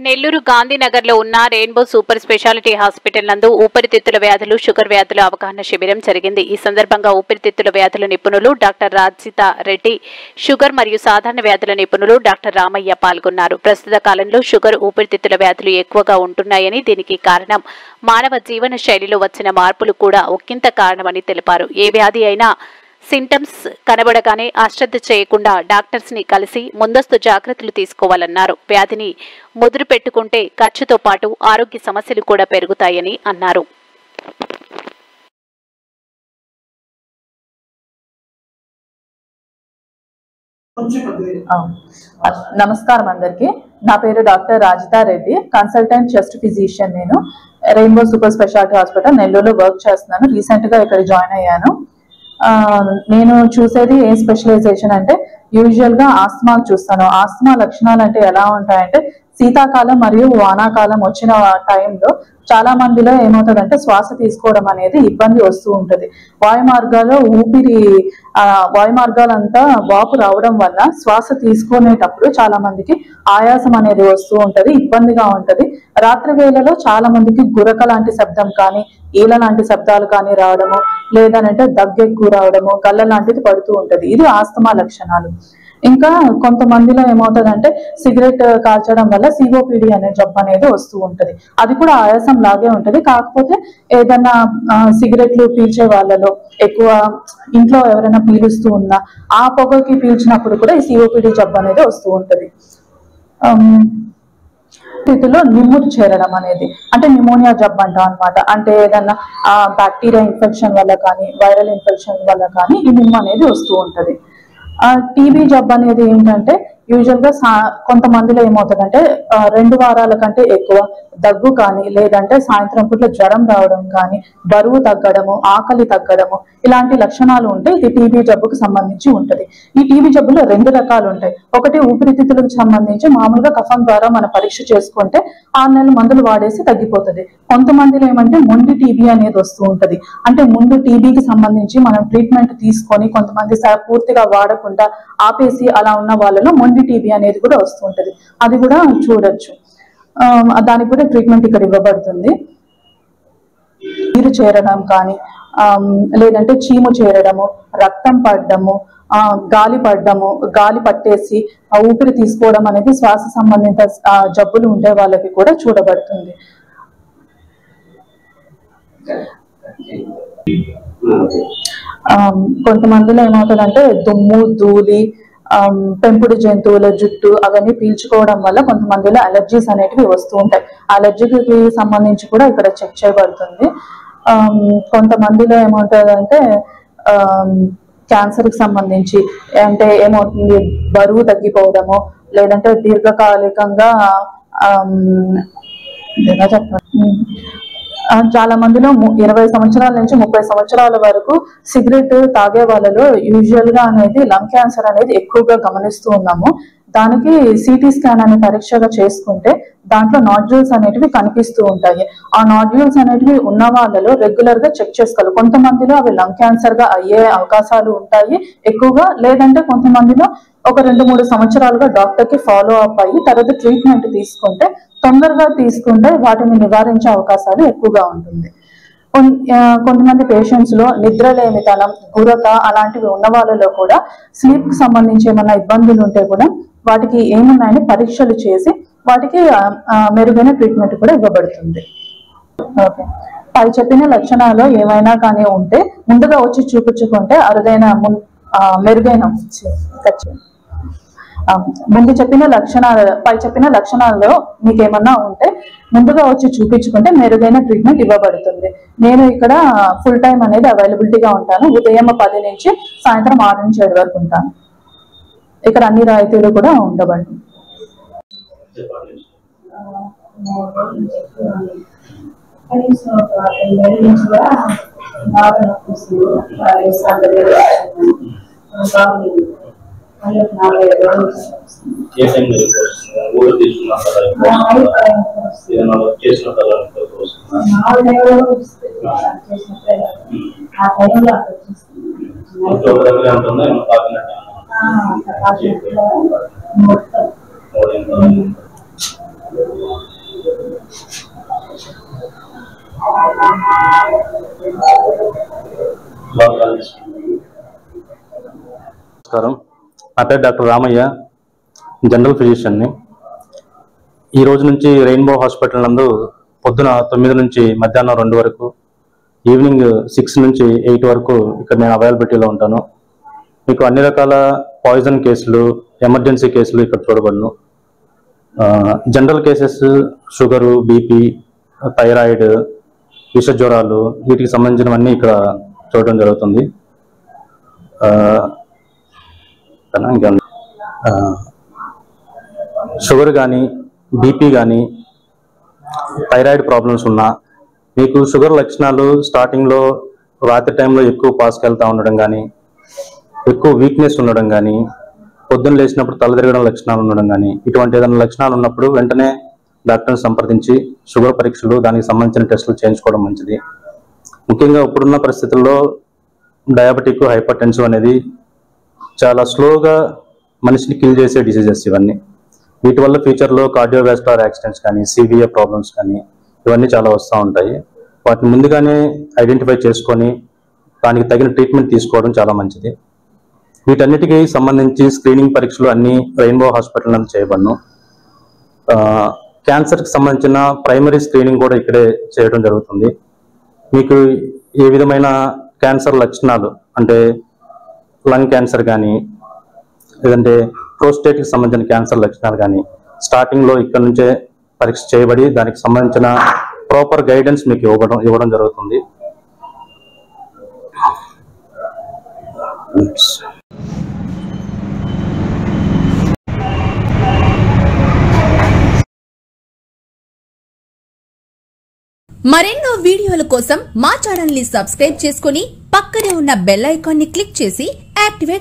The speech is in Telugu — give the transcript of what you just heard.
నెల్లూరు గాంధీనగర్లో ఉన్న రెయిన్బో సూపర్ స్పెషాలిటీ హాస్పిటల్ నందు ఊపిరితిత్తుల వ్యాధులు, షుగర్ వ్యాధుల అవగాహన శిబిరం జరిగింది. ఈ సందర్భంగా ఊపిరితిత్తుల వ్యాధుల నిపుణులు డాక్టర్ రాజితా రెడ్డి, షుగర్ మరియు సాధారణ వ్యాధుల నిపుణులు డాక్టర్ రామయ్య పాల్గొన్నారు. ప్రస్తుత కాలంలో షుగర్, ఊపిరితిత్తుల వ్యాధులు ఎక్కువగా ఉంటున్నాయని, దీనికి కారణం మానవ జీవన శైలిలో వచ్చిన మార్పులు కూడా ఒకంత కారణమని తెలిపారు. ఏ వ్యాధి అయినా సింటమ్స్ కనబడగానే అశ్రద్ధ చేయకుండా డాక్టర్స్ ని కలిసి ముందస్తు జాగ్రత్తలు తీసుకోవాలన్నారు. వ్యాధిని ముదురు పెట్టుకుంటే ఖర్చుతో పాటు ఆరోగ్య సమస్యలు కూడా పెరుగుతాయని అన్నారు. నమస్కారం అందరికి. నా పేరు doctor Rajitha Reddy, consultant chest physician. నేను రెయిన్బో సూపర్ స్పెషాలిటీ హాస్పిటల్ నెల్లూరులో వర్క్ చేస్తున్నాను. రీసెంట్ గా ఇక్కడ జాయిన్ అయ్యాను. నేను చూసేది ఏ స్పెషలైజేషన్ అంటే యూజువల్ గా ఆస్తమా చూస్తాను. ఆస్తమా లక్షణాలు అంటే ఎలా ఉంటాయంటే, శీతాకాలం మరియు వానాకాలం వచ్చిన టైంలో చాలా మందిలో ఏమవుతుందంటే శ్వాస తీసుకోవడం అనేది ఇబ్బంది వస్తూ ఉంటుంది. వాయు మార్గాలంతా వాపు రావడం వల్ల శ్వాస తీసుకునేటప్పుడు చాలా మందికి ఆయాసం అనేది వస్తూ ఉంటది, ఇబ్బందిగా ఉంటది. రాత్రి వేళలో చాలా మందికి గురక లాంటి శబ్దం కానీ, ఈల లాంటి శబ్దాలు కానీ రావడము, లేదనంటే దగ్గెక్కువ రావడము, గల్ల లాంటిది పడుతూ ఉంటది. ఇది ఆస్తమా లక్షణాలు. ఇంకా కొంతమందిలో ఏమవుతుందంటే సిగరెట్ కాల్చడం వల్ల సిఓపిడి అనే జబ్బు అనేది వస్తూ ఉంటది. అది కూడా ఆయాసం లాగే ఉంటది. కాకపోతే ఏదైనా సిగరెట్లు పీల్చే వాళ్ళలో ఎక్కువ ఇంట్లో ఎవరైనా పీలుస్తూ ఉన్నా ఆ పొగకి పీల్చినప్పుడు కూడా ఈ సిఓపిడి జబ్బు అనేది వస్తూ ఉంటది. స్థితిలో నిమ్ము చేరడం అనేది అంటే నిమోనియా జబ్బు అంటాం అనమాట. అంటే ఏదన్నా బ్యాక్టీరియా ఇన్ఫెక్షన్ వల్ల కానీ, వైరల్ ఇన్ఫెక్షన్ వల్ల కానీ ఈ నిమ్ము అనేది వస్తూ ఉంటది. టీబీ జబ్బు అనేది ఏంటంటే యూజువల్ గా కొంతమందిలో ఏమవుతుందంటే 2 వారాల కంటే ఎక్కువ దగ్గు కానీ, లేదంటే సాయంత్రం పూట్ల జ్వరం రావడం కానీ, బరువు తగ్గడము, ఆకలి తగ్గడము, ఇలాంటి లక్షణాలు ఉంటే ఇది టీబీ జబ్బుకు సంబంధించి ఉంటది. ఈ టీబీ జబ్బులో 2 రకాలు ఉంటాయి. ఒకటి ఊపిరితిత్తులకు సంబంధించి మామూలుగా కఫం ద్వారా మనం పరీక్ష చేసుకుంటే 6 నెలలు మందులు వాడేసి తగ్గిపోతుంది. కొంతమందిలో ఏమంటే మొండి టీబీ అనేది వస్తూ ఉంటది. అంటే ముందు టీబీకి సంబంధించి మనం ట్రీట్మెంట్ తీసుకొని కొంతమంది పూర్తిగా వాడకుండా ఆపేసి అలా ఉన్న వాళ్ళలో మొండి టీబీ అనేది కూడా వస్తూ ఉంటది. అది కూడా చూడొచ్చు. దానికి కూడా ట్రీట్మెంట్ ఇక్కడ ఇవ్వబడుతుంది. నీరు చేరడం కానీ, లేదంటే చీము చేరడము, రక్తం పడ్డము, గాలి పట్టేసి ఊపిరి తీసుకోవడం అనేది శ్వాస సంబంధిత జబ్బులు ఉండే వాళ్ళకి కూడా చూడబడుతుంది. కొంతమందిలో ఏమవుతుందంటే దుమ్ము, ధూళి, పెంపుడు జంతువుల జుట్టు అవన్నీ పీల్చుకోవడం వల్ల కొంతమందిలో అలర్జీస్ అనేటివి వస్తూ ఉంటాయి. అలర్జీకి సంబంధించి కూడా ఇక్కడ చెక్ చేయబడుతుంది. కొంతమందిలో ఏమవుతుందంటే క్యాన్సర్ కి సంబంధించి అంటే ఏమవుతుంది, బరువు తగ్గిపోవడము, లేదంటే దీర్ఘకాలికంగా చాలా మందిలో 20 సంవత్సరాల నుంచి 30 సంవత్సరాల వరకు సిగరెట్ తాగే వాళ్ళలో యూజువల్ గా అనేది లంగ్ క్యాన్సర్ అనేది ఎక్కువగా గమనిస్తూ ఉన్నాము. దానికి సిటీ స్కాన్ అనే పరీక్షగా చేసుకుంటే దాంట్లో నాడ్యూల్స్ అనేటివి కనిపిస్తూ ఉంటాయి. ఆ నాడ్యూల్స్ అనేటివి ఉన్న వాళ్ళలో రెగ్యులర్ గా చెక్ చేసుకోవాలి. కొంతమందిలో అవి లంగ్ క్యాన్సర్ గా అయ్యే అవకాశాలు ఉంటాయి ఎక్కువగా. లేదంటే కొంతమందిలో ఒక 2-3 సంవత్సరాలుగా డాక్టర్ కి ఫాలో అప్ అయ్యి తర్వాత ట్రీట్మెంట్ తీసుకుంటే, తొందరగా తీసుకుంటే వాటిని నివారించే అవకాశాలు ఎక్కువగా ఉంటుంది. కొంతమంది పేషెంట్స్ లో నిద్రలేమితనం, గురక అలాంటివి ఉన్న వాళ్ళలో కూడా స్లీప్ కి సంబంధించి ఏమైనా ఇబ్బందులు ఉంటే కూడా వాటికి ఏమున్నాయని పరీక్షలు చేసి వాటికి మెరుగైన ట్రీట్మెంట్ కూడా ఇవ్వబడుతుంది. ఓకే, పై చెప్పిన లక్షణాలు ఏమైనా కానీ ఉంటే ముందుగా వచ్చి చూపించుకుంటే అరుదైన మెరుగైన పై చెప్పిన లక్షణాల్లో మీకు ఏమన్నా ఉంటే ముందుగా వచ్చి చూపించుకుంటే మెరుగైన ట్రీట్మెంట్ ఇవ్వబడుతుంది. నేను ఇక్కడ ఫుల్ టైం అనేది అవైలబిలిటీగా ఉంటాను. ఉదయం 10 నుంచి సాయంత్రం 6 నుంచి 7 వరకు ఉంటాను. ఇక్కడ అన్ని రాయితీలు కూడా ఉండబడుతుంది. నమస్కారం, నా పేరు డాక్టర్ రామయ్య, జనరల్ ఫిజిషియన్ని. ఈ రోజు నుంచి రెయిన్బో హాస్పిటల్ నందు పొద్దున 9 నుంచి మధ్యాహ్నం 2 వరకు, ఈవినింగ్ 6 నుంచి 8 వరకు ఇక్కడ నేను అవైలబిలిటీలో ఉంటాను. మీకు అన్ని రకాల పాయిజన్ కేసులు, ఎమర్జెన్సీ కేసులు ఇక్కడ చూడబడును. General cases sugar, BP, thyroid, విష జ్వరాలు, వీటికి సంబంధించినవన్నీ ఇక్కడ చూడడం జరుగుతుంది. షుగర్ కానీ, బీపీ కానీ, థైరాయిడ్ ప్రాబ్లమ్స్ ఉన్నా, మీకు షుగర్ లక్షణాలు స్టార్టింగ్లో రాత్రి టైంలో ఎక్కువ పాస్కి వెళ్తూ ఉండడం కానీ, ఎక్కువ వీక్నెస్ ఉండడం కానీ, పొద్దున్న లేచినప్పుడు తల తిరగడం లక్షణాలు ఉండడం కానీ, ఇటువంటి ఏదైనా లక్షణాలు ఉన్నప్పుడు వెంటనే డాక్టర్ని సంప్రదించి షుగర్ పరీక్షలు, దానికి సంబంధించిన టెస్టులు చేయించుకోవడం మంచిది. ముఖ్యంగా ఇప్పుడున్న పరిస్థితుల్లో డయాబెటిక్, హైపర్ టెన్సివ్ అనేది చాలా స్లోగా మనిషిని కిల్ చేసే డిసీజెస్ ఇవన్నీ. వీటి వల్ల ఫ్యూచర్లో కార్డియోవాస్కులర్ యాక్సిడెంట్స్ కానీ, సివియర్ ప్రాబ్లమ్స్ కానీ ఇవన్నీ చాలా వస్తూ ఉంటాయి. వాటిని ముందుగానే ఐడెంటిఫై చేసుకొని దానికి తగిన ట్రీట్మెంట్ తీసుకోవడం చాలా మంచిది. వీటన్నిటికీ సంబంధించి స్క్రీనింగ్ పరీక్షలు అన్నీ రెయిన్బో హాస్పిటల్ నందు చేయబడను. క్యాన్సర్కి సంబంధించిన ప్రైమరీ స్క్రీనింగ్ కూడా ఇక్కడే చేయడం జరుగుతుంది. మీకు ఏ విధమైన క్యాన్సర్ లక్షణాలు అంటే లంగ్ క్యాన్సర్ కానీ, లేదంటే ప్రోస్టేట్కి సంబంధించిన క్యాన్సర్ లక్షణాలు కానీ స్టార్టింగ్లో ఇక్కడ నుంచే పరీక్ష చేయబడి దానికి సంబంధించిన ప్రాపర్ గైడెన్స్ మీకు ఇవ్వడం జరుగుతుంది. మరెన్నో వీడియోల కోసం మా ఛానల్ ని సబ్స్క్రైబ్ చేసుకుని పక్కనే ఉన్న బెల్ ఐకాన్ ని క్లిక్ చేసి యాక్టివేట్